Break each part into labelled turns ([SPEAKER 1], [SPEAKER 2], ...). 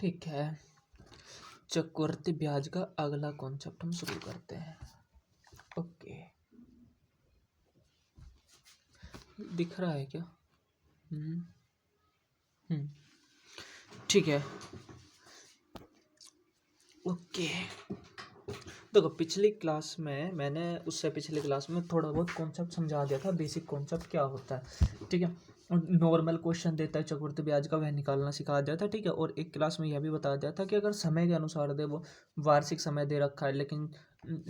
[SPEAKER 1] ठीक है, चक्रवृद्धि ब्याज का अगला कॉन्सेप्ट हम शुरू करते हैं। ओके, दिख रहा है क्या? हम्म ठीक है। ओके, देखो पिछली क्लास में मैंने उससे पिछली क्लास में थोड़ा बहुत कॉन्सेप्ट समझा दिया था, बेसिक कॉन्सेप्ट क्या होता है। ठीक है, नॉर्मल क्वेश्चन देता है चक्रवृद्धि ब्याज का, वह निकालना सिखा दिया था। ठीक है, और एक क्लास में यह भी बता दिया था कि अगर समय के अनुसार दे, वो वार्षिक समय दे रखा है लेकिन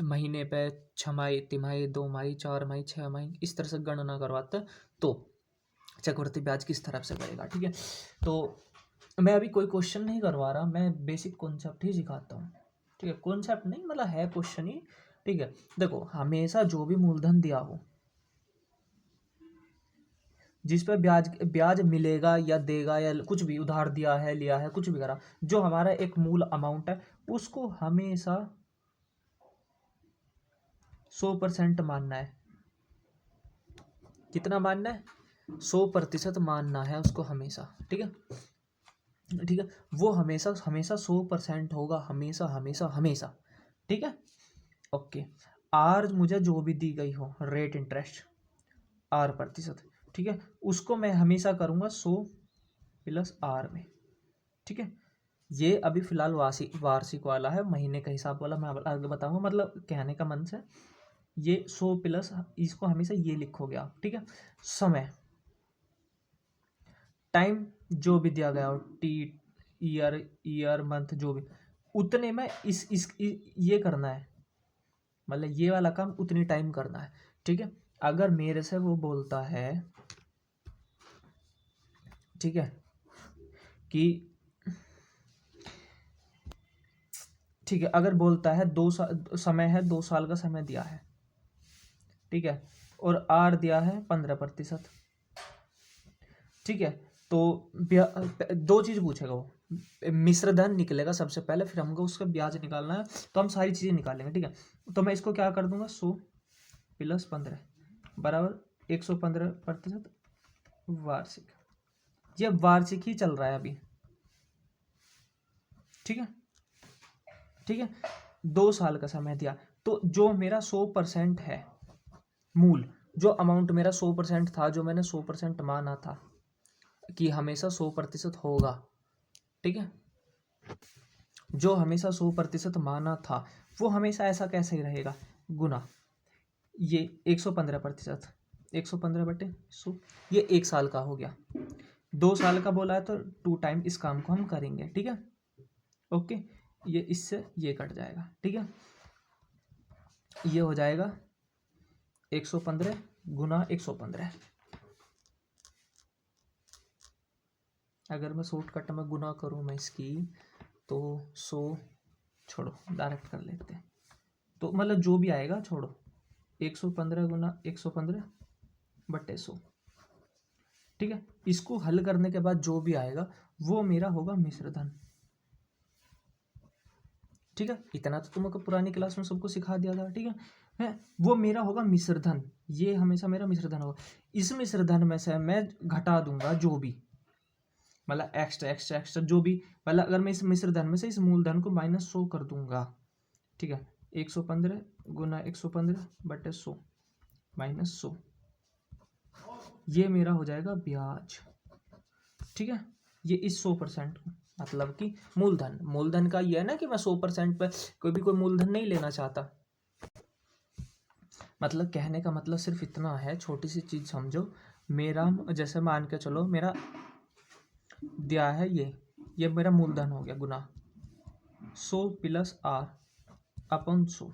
[SPEAKER 1] महीने पे छमाही, तिमाही, 2 माही, 4 माही, 6 माही इस तरह से गणना करवाता है, तो चक्रवृद्धि ब्याज किस तरफ से करेगा। ठीक है, तो मैं अभी कोई क्वेश्चन नहीं करवा रहा, मैं बेसिक कॉन्सेप्ट ही सिखाता हूँ। ठीक है, कॉन्सेप्ट नहीं मतलब है क्वेश्चन ही। ठीक है, देखो हमेशा जो भी मूलधन दिया हो, जिस पर ब्याज ब्याज मिलेगा या देगा या कुछ भी उधार दिया है, लिया है, कुछ भी करा, जो हमारा एक मूल अमाउंट है उसको हमेशा 100% मानना है। कितना मानना है? 100% मानना है उसको हमेशा। ठीक है, ठीक है, वो हमेशा हमेशा 100% होगा, हमेशा हमेशा हमेशा। ठीक है, ओके। आर मुझे जो भी दी गई हो रेट इंटरेस्ट R%, ठीक है, उसको मैं हमेशा करूँगा 100 प्लस R में। ठीक है, ये अभी फिलहाल वार्षिक वाला है, महीने का हिसाब वाला मैं आगे बताऊंगा। मतलब कहने का मन से ये 100 प्लस, इसको हमेशा ये लिखोगे आप। ठीक है, समय टाइम जो भी दिया गया हो, ईयर मंथ जो भी, उतने में ये करना है, मतलब ये वाला काम उतनी टाइम करना है। ठीक है, अगर मेरे से वो बोलता है, ठीक है, कि ठीक है, अगर बोलता है 2 साल है, 2 साल का समय दिया है। ठीक है, और आर दिया है 15%। ठीक है, तो दो चीज पूछेगा वो, मिश्र धन निकलेगा सबसे पहले, फिर हमको उसका ब्याज निकालना है, तो हम सारी चीजें निकालेंगे। ठीक है, तो मैं इसको क्या कर दूंगा, 100 प्लस 15 बराबर 115% वार्षिक। ये वार्षिक ही चल रहा है अभी। ठीक है, ठीक है, 2 साल का समय दिया, तो जो मेरा 100% है मूल, जो अमाउंट मेरा 100% था, जो मैंने 100% माना था कि हमेशा 100% होगा। ठीक है, जो हमेशा 100% माना था वो हमेशा ऐसा कैसे ही रहेगा, गुना ये 115%, 115/100, ये 1 साल का हो गया। 2 साल का बोला है तो 2 टाइम इस काम को हम करेंगे। ठीक है, ओके, ये इससे ये कट जाएगा। ठीक है, ये हो जाएगा 115 गुना 115। अगर मैं शॉर्टकट में गुना करूँ मैं इसकी, तो 100 छोड़ो, डायरेक्ट कर लेते हैं, तो मतलब जो भी आएगा छोड़ो, 115 गुना 115/100। ठीक है, इसको हल करने के बाद जो भी आएगा वो मेरा होगा मिश्रधन। ठीक है, इतना तो तुमको पुरानी क्लास में सबको सिखा दिया था। ठीक है, वो मेरा होगा मिश्रधन, ये हमेशा मेरा मिश्रधन होगा। इस मिश्रधन में से मैं घटा दूंगा जो भी, मतलब एक्स्ट्रा एक्स्ट्रा एक्स्ट्रा जो भी, मतलब अगर मैं इस मिश्रधन में से इस मूलधन को -100 कर दूंगा। ठीक है, 115 गुना 115/100 -100, ये मेरा हो जाएगा ब्याज। ठीक है, ये इस 100% मतलब कि मूलधन, मूलधन का ये है ना कि मैं 100% पे कोई मूलधन नहीं लेना चाहता। मतलब कहने का मतलब सिर्फ इतना है, छोटी सी चीज समझो। मेरा जैसे मान के चलो, मेरा दिया है ये मेरा मूलधन हो गया, गुना 100 प्लस R/100।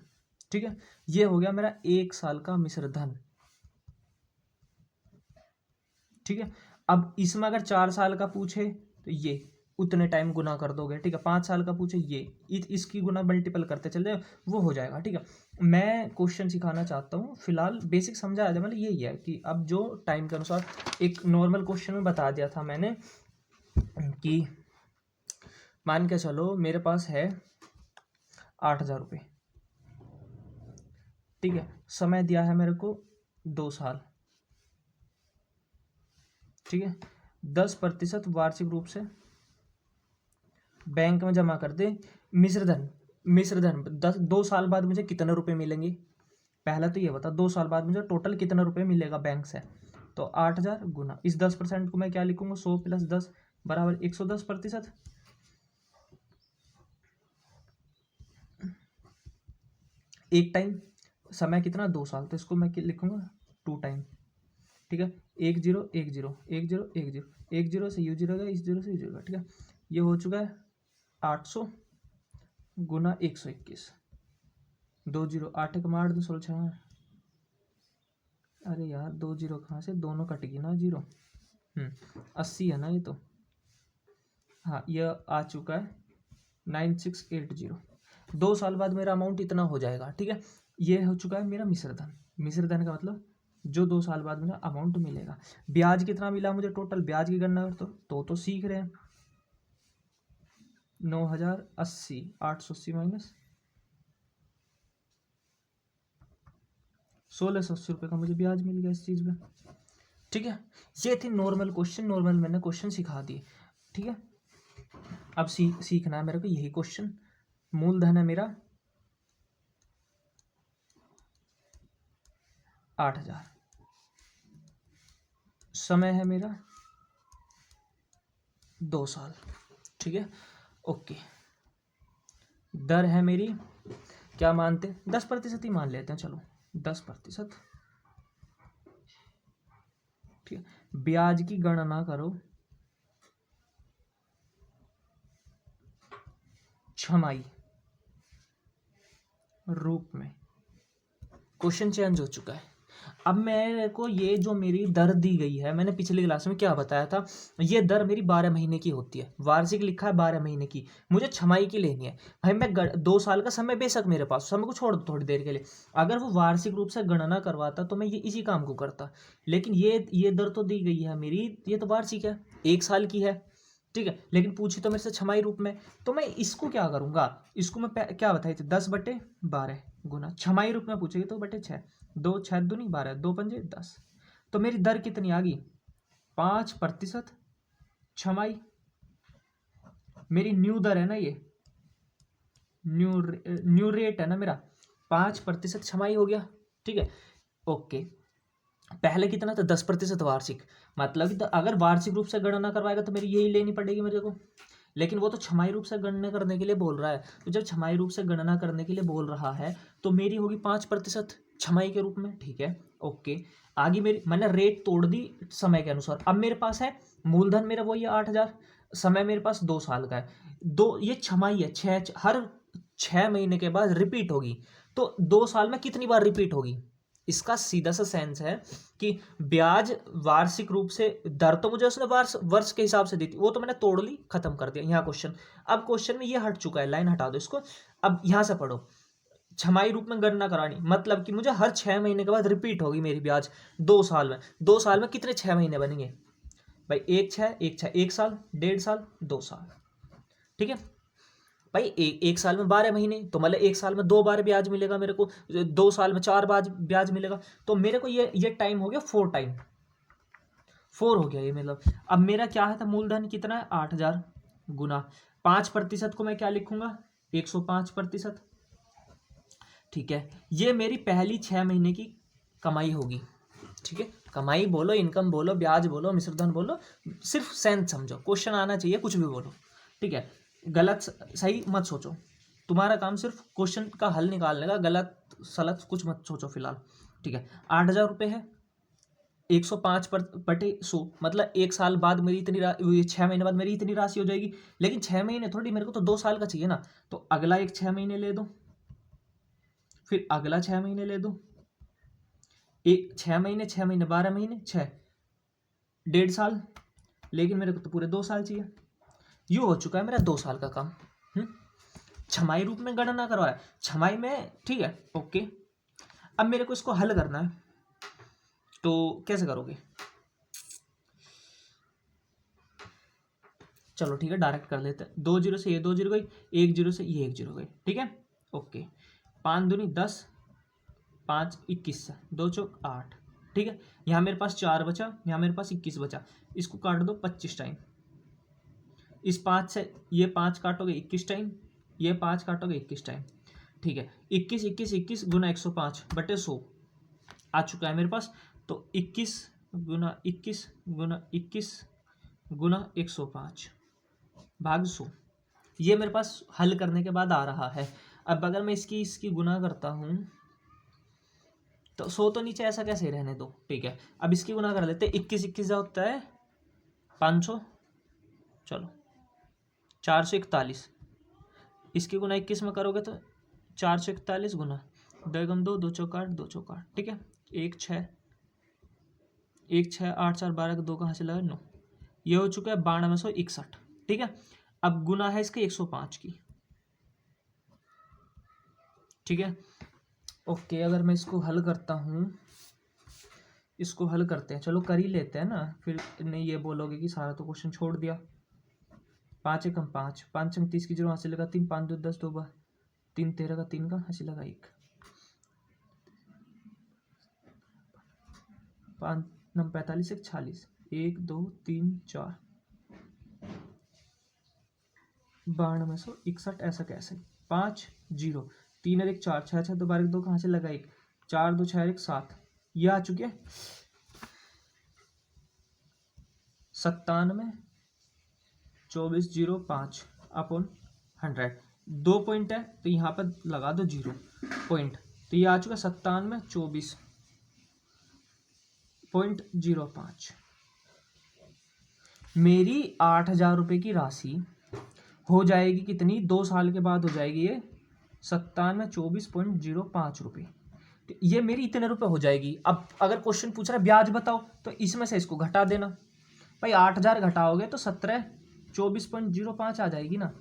[SPEAKER 1] ठीक है, ये हो गया मेरा 1 साल का मिश्रधन। ठीक है, अब इसमें अगर 4 साल का पूछे तो ये उतने टाइम गुना कर दोगे। ठीक है, 5 साल का पूछे ये इसकी गुना मल्टीपल करते चले जाओ, वो हो जाएगा। ठीक है, मैं क्वेश्चन सिखाना चाहता हूँ, फिलहाल बेसिक समझा दिया, मतलब यही है कि अब जो टाइम के अनुसार, एक नॉर्मल क्वेश्चन में बता दिया था मैंने कि मान के चलो मेरे पास है 8,000 रुपये। ठीक है, समय दिया है मेरे को 2 साल। ठीक है, 10% वार्षिक रूप से बैंक में जमा कर दे। मिश्रधन 2 साल बाद मुझे कितने रुपए मिलेंगे? पहला तो ये बता, 2 साल बाद मुझे टोटल कितना रुपए मिलेगा बैंक से? तो 8,000 गुना इस 10% को मैं क्या लिखूंगा? 100 + 10 बराबर 110%। एक टाइम समय कितना? 2 साल, तो इसको मैं लिखूंगा 2 टाइम। ठीक है, 1 0 1 0 1 0 1 0 1 0 से U0 गया, इस 0 से U0 गया। ठीक है, ये हो चुका है 800 गुना 121। 2 0 8 का 8 2 16। अरे यार 2 0 कहाँ से? दोनों कट गई ना जीरो। 80 है ना ये तो। हाँ, यह आ चुका है 9680। 2 साल बाद मेरा अमाउंट इतना हो जाएगा। ठीक है, ये हो चुका है मेरा मिश्रधन। मिश्रधन का मतलब जो 2 साल बाद मुझे अमाउंट मिलेगा। ब्याज कितना मिला मुझे टोटल? ब्याज की गणना कर तो सीख रहे हैं। 9080 880 माइनस 1680 रुपये का मुझे ब्याज मिल गया इस चीज़ में। ठीक है, ये थी नॉर्मल क्वेश्चन। नॉर्मल मैंने क्वेश्चन सिखा दिए। ठीक है, अब सीखना है मेरे को यही क्वेश्चन। मूलधन है मेरा 8000, समय है मेरा 2 साल। ठीक है, ओके। दर है मेरी, क्या मानते? 10% ही मान लेते हैं, चलो 10%। ठीक है, ब्याज की गणना करो छमाही रूप में। क्वेश्चन चेंज हो चुका है। अब मेरे को ये जो मेरी दर दी गई है, मैंने पिछली क्लास में क्या बताया था, ये दर मेरी 12 महीने की होती है। वार्षिक लिखा है 12 महीने की, मुझे छमाही की लेनी है। भाई मैं 2 साल का समय बेशक मेरे पास, समय को छोड़ दो थोड़ी देर के लिए, अगर वो वार्षिक रूप से गणना करवाता तो मैं ये इसी काम को करता। लेकिन ये दर तो दी गई है मेरी, ये तो वार्षिक है, 1 साल की है। ठीक है, लेकिन पूछी तो मेरे से छमाही रूप में, तो मैं इसको क्या करूंगा? इसको मैं क्या बताई थी? 10/12 गुना छमाही रूप में पूछेगी तो बटे 6, 2 6 दूनी 12, 2 पंजे 10। तो मेरी दर कितनी आ गई? 5% छमाही। मेरी न्यू दर है ना ये, न्यू रेट है ना मेरा, 5% छमाही हो गया। ठीक है, ओके। पहले कितना था? 10% वार्षिक। मतलब कि अगर वार्षिक रूप से गणना करवाएगा तो मेरी यही लेनी पड़ेगी मेरे को, लेकिन वो तो छमाही रूप से गणना करने के लिए बोल रहा है। तो जब छमाही रूप से गणना करने के लिए बोल रहा है तो मेरी होगी 5% छमाही के रूप में। ठीक है, ओके। आगे मेरी मैंने रेट तोड़ दी समय के अनुसार। अब मेरे पास है मूलधन मेरा वही है 8000, समय मेरे पास 2 साल का है। ये छमाही है, हर 6 महीने के बाद रिपीट होगी। तो 2 साल में कितनी बार रिपीट होगी? इसका सीधा सा सेंस है कि ब्याज वार्षिक रूप से, दर तो मुझे उसने वर्ष के हिसाब से दी थी, वो तो मैंने तोड़ ली, खत्म कर दिया यहाँ क्वेश्चन। अब क्वेश्चन में ये हट चुका है, लाइन हटा दो इसको। अब यहाँ से पढ़ो, छमाही रूप में गणना करानी, मतलब कि मुझे हर 6 महीने के बाद रिपीट होगी मेरी ब्याज 2 साल में। 2 साल में कितने 6 महीने बनेंगे भाई? 1 6 1 6, 1 साल, 1.5 साल, 2 साल। ठीक है भाई, एक साल में 12 महीने, तो मतलब 1 साल में 2 बार ब्याज मिलेगा मेरे को, 2 साल में 4 बार ब्याज मिलेगा। तो मेरे को ये टाइम हो गया 4 टाइम, 4 हो गया ये मतलब। अब मेरा क्या है था? मूलधन कितना है? 8000 गुना 5% को मैं क्या लिखूंगा? 105%। ठीक है, ये मेरी पहली 6 महीने की कमाई होगी। ठीक है, कमाई बोलो, इनकम बोलो, ब्याज बोलो, मिश्रधन बोलो, सिर्फ सेंस समझो, क्वेश्चन आना चाहिए, कुछ भी बोलो। ठीक है, गलत सही मत सोचो, तुम्हारा काम सिर्फ क्वेश्चन का हल निकालने का, गलत सलत कुछ मत सोचो फिलहाल। ठीक है, 8000 रुपये है, 105/100, मतलब 1 साल बाद मेरी इतनी 6 महीने बाद मेरी इतनी राशि हो जाएगी। लेकिन 6 महीने थोड़ी, मेरे को तो 2 साल का चाहिए ना। तो अगला एक 6 महीने ले दो, फिर अगला 6 महीने ले दो, एक 6 महीने 6 महीने 12 महीने 6, 1.5 साल। लेकिन मेरे को तो पूरे 2 साल चाहिए। यू हो चुका है मेरा 2 साल का काम। छमाही रूप में गणना करवाया, छमाही में। ठीक है, ओके। अब मेरे को इसको हल करना है, तो कैसे करोगे? चलो ठीक है, डायरेक्ट कर लेते हैं। 2 0 से ये 2 0 गई, 1 0 से ये 1 0 गई। ठीक है, ओके। 5 दूनी 10, 5 21, 2 चौक 8। ठीक है, यहाँ मेरे पास 4 बचा, यहाँ मेरे पास 21 बचा, इसको काट दो 25 टाइम। इस 5 से ये 5 काटोगे 21 टाइम, ये 5 काटोगे 21 टाइम, ठीक है। 21 21 21 गुना 105 बटे 100 आ चुका है मेरे पास। तो 21 गुना 21 गुना 21 गुना 105 भाग 100, ये मेरे पास हल करने के बाद आ रहा है। अब अगर मैं इसकी गुना करता हूँ तो 100 तो नीचे ऐसा कैसे रहने दो, ठीक है। अब इसकी गुना कर लेते, 21 21 होता है 500, चलो 441, इसकी गुना 21 में करोगे तो 441 गुना 2 गुना 2 2 चौक 8 2 चौक 8, ठीक है। 1 6 1 6 8 4 12 2 कहाँ से लगा 9, ये हो चुका है 9261, ठीक है। अब गुना है इसके 105 की, ठीक है। ओके, अगर मैं इसको हल करता हूँ, इसको हल करते हैं, चलो कर ही लेते हैं ना, फिर नहीं ये बोलोगे कि सारा तो क्वेश्चन छोड़ दिया। 5 एकम 5 5 30 की 0 हासिल लगा 3 5 2 10 2 बार 3 13 का 3 का हासिल लगा 1 5 9 45 1 46 1 2 3 4 9261 ऐसा कैसे 5 0 3 और 1 4 6 6 2 12 2 कहाँ से लगा 1 4 2 6 1 7, ये आ चुके 97 2405 अपॉन 100, 2 पॉइंट है तो यहाँ पर लगा दो 0 पॉइंट, तो ये आ चुका 97 24.05। मेरी 8,000 रुपये की राशि हो जाएगी कितनी, 2 साल के बाद हो जाएगी ये 9724.05 रुपये, तो ये मेरी इतने रुपए हो जाएगी। अब अगर क्वेश्चन पूछ रहा है ब्याज बताओ तो इसमें से इसको घटा देना भाई, 8,000 घटाओगे तो 1724.05 आ जाएगी ना,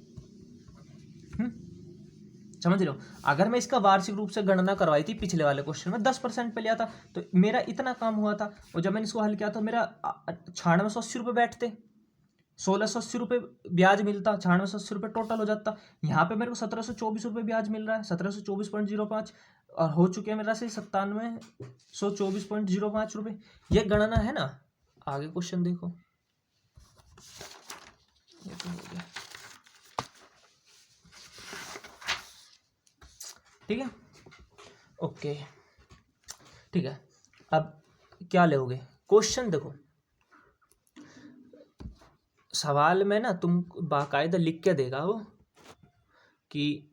[SPEAKER 1] समझ रहे हो। अगर मैं इसका वार्षिक रूप से गणना करवाई थी पिछले वाले क्वेश्चन में 10% पे लिया था तो मेरा इतना काम हुआ था, और जब मैंने इसको हल किया तो मेरा 9680 रुपये बैठते, 1680 रुपये ब्याज मिलता, 9680 रुपये टोटल हो जाता। यहाँ पे मेरे को 1724 रुपये ब्याज मिल रहा है, 1724.05, और हो चुके हैं मेरा से 9724.05 रुपये। ये गणना है ना। आगे क्वेश्चन देखो, ये तो हो गया, ठीक है। ओके, ठीक है। अब क्या लोगे, क्वेश्चन देखो, सवाल में ना तुम बाकायदा लिख के देगा वो कि,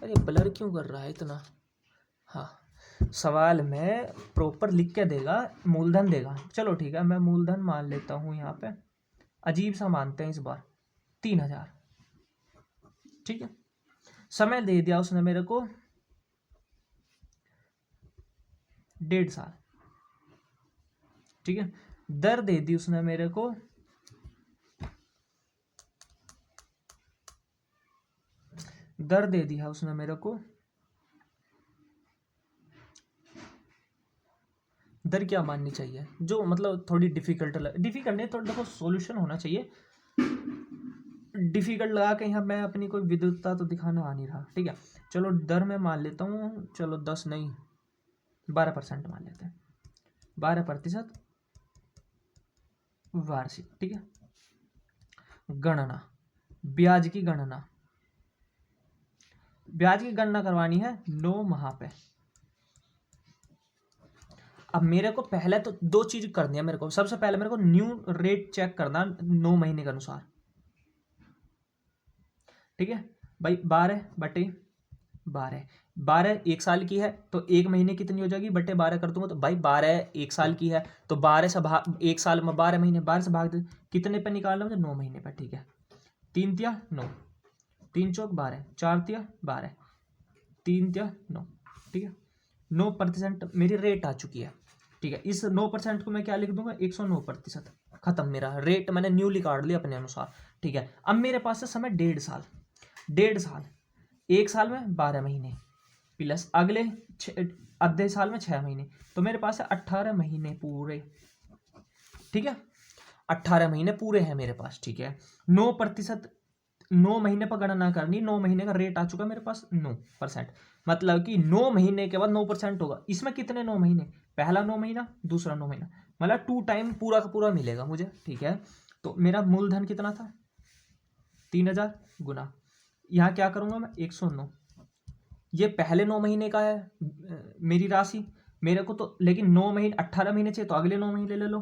[SPEAKER 1] अरे ब्लर क्यों कर रहा है इतना, हाँ, सवाल में प्रॉपर लिख के देगा, मूलधन देगा। चलो ठीक है, मैं मूलधन मान लेता हूँ, यहाँ पे अजीब सा मानते हैं इस बार 3000, ठीक है। समय दे दिया उसने मेरे को 1.5 साल, ठीक है। दर दे दी उसने मेरे को दर क्या माननी चाहिए, जो मतलब थोड़ी डिफिकल्ट नहीं, थोड़ा देखो सॉल्यूशन होना चाहिए। डिफिकल्ट लगा के यहाँ मैं अपनी कोई विद्वत्ता तो दिखाना आ नहीं रहा, ठीक है। चलो दर में मान लेता हूँ, चलो 10 नहीं 12% मान लेते हैं, 12% वार्षिक, ठीक है। गणना, ब्याज की गणना करवानी है 9 माह पे। अब मेरे को पहले तो 2 चीज करनी है, मेरे को सबसे पहले मेरे को न्यू रेट चेक करना 9 महीने के अनुसार, ठीक है भाई। 12 1 साल की है तो 1 महीने कितनी हो जाएगी, बटे 12 कर दूंगा तो भाई 12 1 साल की है तो 12 से भाग, 1 साल में 12 महीने, 12 से भाग दे, कितने पे निकालना मुझे, 9 महीने पे, ठीक है। 3 तिया 9, 3 चौक 12, 4 तिया 12, 3 तिया 9, ठीक है। 9% मेरी रेट आ चुकी है, ठीक है। इस 9% को मैं क्या लिख दूंगा, 109%, खत्म। मेरा रेट मैंने न्यूली काट लिया अपने अनुसार, ठीक है। अब मेरे पास है समय 1.5 साल, 1 साल में 12 महीने प्लस अगले आधे साल में 6 महीने, तो मेरे पास है 18 महीने पूरे, ठीक है। 18 महीने पूरे हैं मेरे पास, ठीक है। 9%, 9 महीने पर गणना करनी, 9 महीने का रेट आ चुका मेरे पास 9%, मतलब कि 9 महीने के बाद 9% होगा। इसमें कितने 9 महीने, पहला 9 महीना, दूसरा 9 महीना, मतलब 2 टाइम पूरा का पूरा मिलेगा मुझे, ठीक है। तो मेरा मूलधन कितना था 3000 गुना, यहाँ क्या करूँगा मैं 109, ये पहले 9 महीने का है मेरी राशि मेरे को तो, लेकिन 9 महीने 18 महीने चाहिए तो अगले 9 महीने ले लो,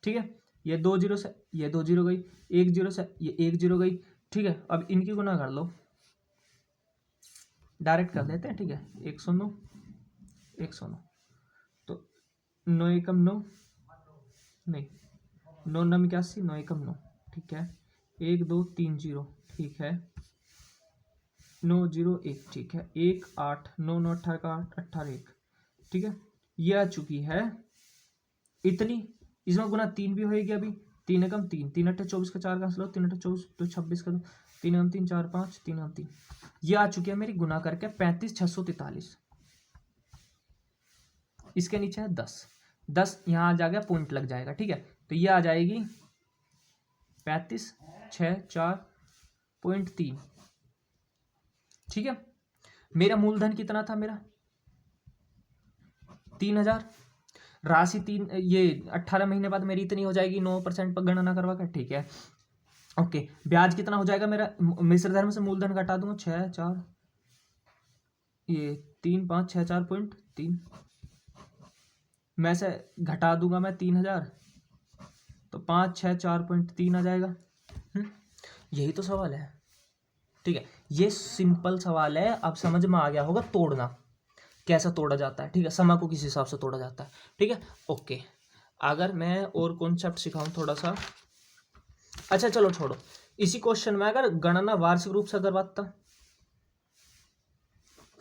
[SPEAKER 1] ठीक है। ये 2 जीरो से ये 2 जीरो गई, 1 जीरो से ये 1 जीरो गई, ठीक है। अब इनकी गुना कर लो, डायरेक्ट कर देते हैं, ठीक है। 109 109, तो 9 एकम 9 नहीं 9 नम 81, 9 एकम 9, ठीक है। 1 2 3 जीरो, ठीक है। 9 0 1, ठीक है। 1 8 9 9 18 का 8 18 1, ठीक है। ये आ चुकी है इतनी, इसमें गुना 3 भी होएगी अभी, 3 एकम 3, 3 अट्ठे 24 का 4 का लो, 3 अट्ठे 24 तो 26 का 2, 3 एकम 3 4 5, 3 एकम 3, ये आ चुकी है मेरी गुना करके 35,643। इसके नीचे है 10 10 यहाँ आ जाएगा, पॉइंट लग जाएगा, ठीक है। तो ये आ जाएगी 35,604.3, ठीक है। मेरा मूलधन कितना था मेरा 3000, राशि 3, ये 18 महीने बाद मेरी इतनी हो जाएगी 9% पर गणना करवा कर, ठीक है। ओके, ब्याज कितना हो जाएगा मेरा, मिश्र धर्म से मूलधन घटा दूंगा 6 4 ये 3 5 6 4.3 में से घटा दूंगा मैं 3000, तो 5 6 4.3 आ जाएगा। यही तो सवाल है, ठीक है। ये सिंपल सवाल है, अब समझ में आ गया होगा तोड़ना कैसा तोड़ा जाता है, ठीक है। समा को किस हिसाब से तोड़ा जाता है, ठीक है। ओके, अगर मैं और कॉन्सेप्ट सिखाऊं थोड़ा सा, अच्छा चलो छोड़ो, इसी क्वेश्चन में अगर गणना वार्षिक रूप से करवाता,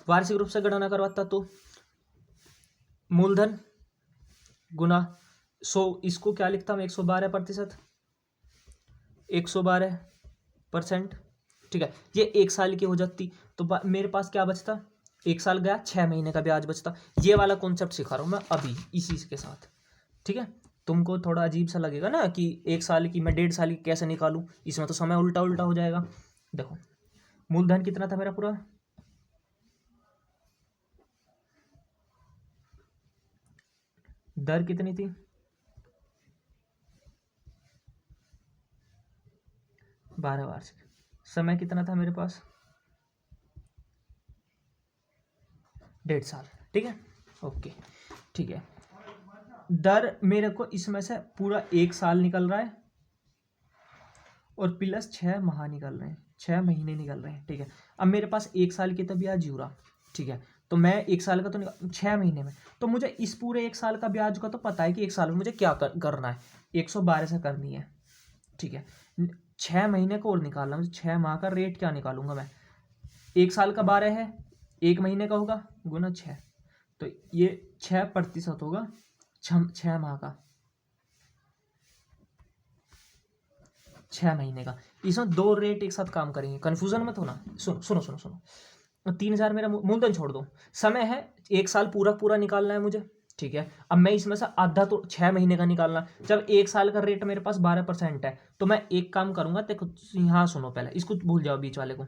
[SPEAKER 1] वार्षिक रूप से गणना करवाता तो मूलधन गुना 100, इसको क्या लिखता हूँ 112%, 112%, ठीक है। ये 1 साल की हो जाती तो मेरे पास क्या बचता, 1 साल गया 6 महीने का ब्याज बचता। ये वाला कॉन्सेप्ट सिखा रहा हूँ मैं अभी इसी के साथ, ठीक है। तुमको थोड़ा अजीब सा लगेगा ना कि 1 साल की मैं 1.5 साल की कैसे निकालूं, इसमें तो समय उल्टा उल्टा हो जाएगा। देखो मूलधन कितना था मेरा पूरा, दर कितनी थी 12 वार्षिक, समय कितना था मेरे पास 1.5 साल, ठीक है। ओके, ठीक है। दर मेरे को इसमें से पूरा 1 साल निकल रहा है और प्लस 6 माह निकल रहे हैं, 6 महीने निकल रहे हैं, ठीक है। अब मेरे पास 1 साल की तो ब्याज जुड़ा, ठीक है। तो मैं 1 साल का तो 6 महीने में, तो मुझे इस पूरे 1 साल का ब्याज का तो पता है कि 1 साल में मुझे क्या करना है, 112 से करनी है, ठीक है। 6 महीने को और निकालना, मुझे 6 माह का रेट क्या निकालूंगा मैं, 1 साल का 12 है, 1 महीने का होगा गुना 6, तो ये 6% होगा 6 माह का, 6 महीने का। इसमें 2 रेट एक साथ काम करेंगे, कन्फ्यूजन मत होना। सुनो सुनो सुनो सुनो, 3000 मेरा मूलधन छोड़ दो, समय है 1 साल पूरा पूरा निकालना है मुझे, ठीक है। अब मैं इसमें से आधा तो 6 महीने का निकालना, जब 1 साल का रेट मेरे पास 12% है, तो मैं एक काम करूंगा, देखो यहाँ सुनो, पहले इसको भूल जाओ बीच वाले को,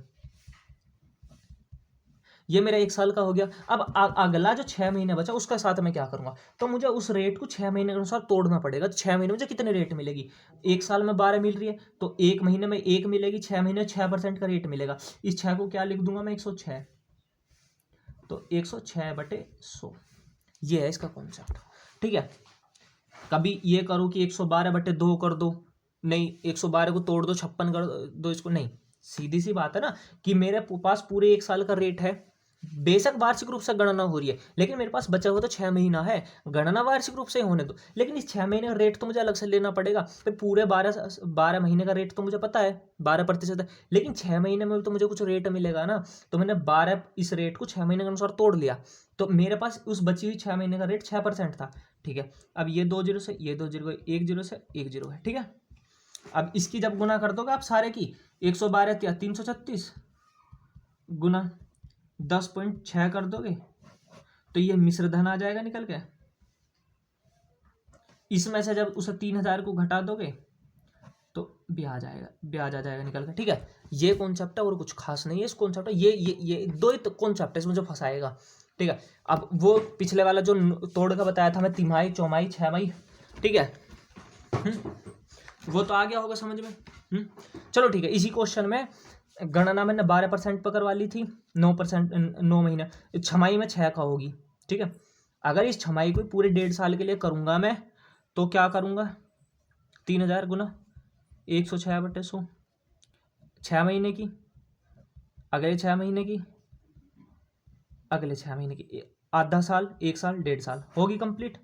[SPEAKER 1] ये मेरा 1 साल का हो गया। अब अगला जो 6 महीने बचा उसका साथ में क्या करूंगा, तो मुझे उस रेट को 6 महीने के अनुसार तोड़ना पड़ेगा। तो 6 महीने मुझे कितने रेट मिलेगी, 1 साल में 12 मिल रही है, तो 1 महीने में 1 मिलेगी, 6 महीने 6% का रेट मिलेगा। इस 6 को क्या लिख दूंगा मैं 106, तो 106/100, ये है इसका कॉन्सेप्ट, ठीक है। कभी ये करो कि 112/2 कर दो, नहीं 112 को तोड़ दो 56 कर दो इसको, नहीं, सीधी सी बात है ना कि मेरे पास पूरे 1 साल का रेट है, बेशक वार्षिक रूप से गणना हो रही है, लेकिन मेरे पास बचा हुआ तो 6 महीना है, गणना वार्षिक रूप से होने दो, लेकिन इस 6 महीने का रेट तो मुझे अलग से लेना पड़ेगा। फिर पूरे 12 महीने का रेट तो मुझे पता है 12% है, लेकिन 6 महीने में तो मुझे कुछ रेट मिलेगा ना, तो मैंने 12 इस रेट को 6 महीने के अनुसार तोड़ लिया, तो मेरे पास उस बची हुई 6 महीने का रेट 6% था, ठीक है। अब ये 2 जीरो से ये 2 जीरो, 1 जीरो से 1 जीरो है, ठीक है। अब इसकी जब गुना कर दोगे आप सारे की, 112 या 336 गुना 10.6 कर दोगे, तो ये मिश्र धन आ जाएगा निकल के। इसमें से जब उसे 3000 को घटा दोगे तो ब्याज आएगा, ब्याज आ जाएगा निकल के, ठीक है। ये कॉन्सेप्ट है और कुछ खास नहीं है इस कॉन्सेप्ट, ये 2 ही कॉन्सेप्ट है इसमें जो फंसाएगा, ठीक है। अब वो पिछले वाला जो तोड़ का बताया था मैं, तिमाही, चौमाही, छमाही, ठीक है, वो तो आ गया होगा समझ में। चलो ठीक है, इसी क्वेश्चन में गणना मैंने 12% पर करवा ली थी, 9%, 9 महीने, छमाही में 6 का होगी, ठीक है। अगर इस छमाही को पूरे 1.5 साल के लिए करूंगा मैं, तो क्या करूंगा, 3000 गुना 106/100, 6 महीने की, अगले 6 महीने की, अगले 6 महीने की, आधा साल, 1 साल, 1.5 साल, होगी कंप्लीट।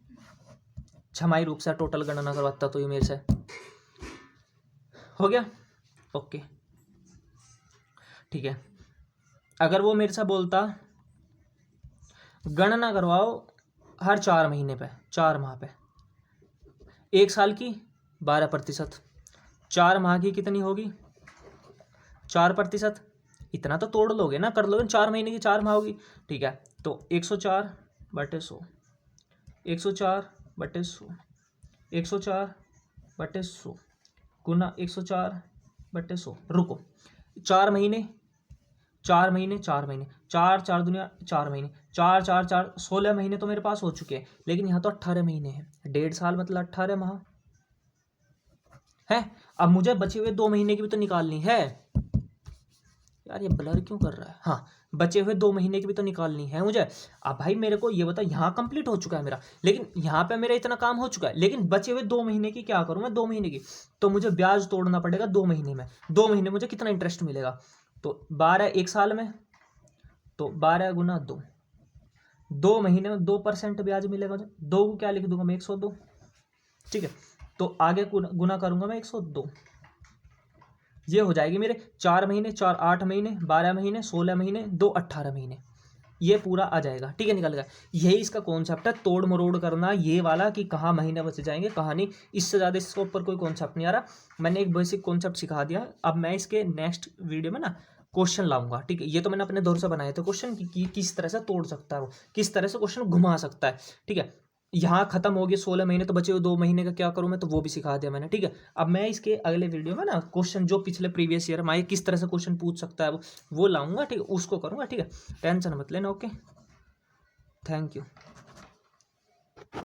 [SPEAKER 1] छमाही रूप से टोटल गणना करवाता तो ये मेरे से हो गया, ओके ठीक है। अगर वो मेरे से बोलता गणना करवाओ हर 4 महीने पे, 4 माह पे, 1 साल की 12%, 4 माह की कितनी होगी 4%, इतना तो तोड़ लोगे ना, कर लोगे, 4 महीने की 4 माह होगी, ठीक है। तो 104/100, 104/100, 104/100 गुना 104/100, रुको, 4 महीने, 4 महीने, 4 महीने, 4 4 दुनिया 4 महीने, 4 4 4 16 महीने तो मेरे पास हो चुके हैं, लेकिन यहाँ तो 18 महीने हैं, 1.5 साल मतलब 18 माह है। अब मुझे बचे हुए 2 महीने की भी तो निकालनी है यार, ये ब्लर क्यों कर रहा है, हाँ, बचे हुए 2 महीने की भी तो निकालनी है मुझे। अब भाई मेरे को ये बता, यहाँ कंप्लीट हो चुका है मेरा, लेकिन यहाँ पे मेरा इतना काम हो चुका है, लेकिन बचे हुए 2 महीने की क्या करूँ मैं, 2 महीने की, तो मुझे ब्याज तोड़ना पड़ेगा 2 महीने में, 2 महीने मुझे कितना इंटरेस्ट मिलेगा, तो 12 1 साल में, तो 12 गुना 2, 2 महीने में 2% ब्याज मिलेगा मुझे, 2 को क्या लिख दूंगा मैं, 102, ठीक है। तो आगे गुना करूंगा मैं 102, ये हो जाएगी मेरे 4 महीने, 4 8 महीने, 12 महीने, 16 महीने, 2 18 महीने, ये पूरा आ जाएगा, ठीक है, निकल गया। यही इसका कॉन्सेप्ट है, तोड़ मरोड़ करना ये वाला, कि कहाँ महीने बच जाएंगे कहाँ नहीं, इससे ज़्यादा इसके ऊपर कोई कॉन्सेप्ट नहीं आ रहा। मैंने एक बेसिक कॉन्सेप्ट सिखा दिया, अब मैं इसके नेक्स्ट वीडियो में ना क्वेश्चन लाऊंगा, ठीक है। ये तो मैंने अपने दौर से बनाए थे क्वेश्चन कि किस तरह से तोड़ सकता है वो, किस तरह से क्वेश्चन घुमा सकता है, ठीक है। यहाँ खत्म हो गए 16 महीने, तो बचे हुए 2 महीने का क्या करूँ मैं, तो वो भी सिखा दिया मैंने, ठीक है। अब मैं इसके अगले वीडियो में ना क्वेश्चन जो पिछले प्रीवियस ईयर में किस तरह से क्वेश्चन पूछ सकता है वो लाऊंगा, ठीक है, उसको करूँगा, ठीक है, टेंशन मत लेना, ओके, थैंक यू।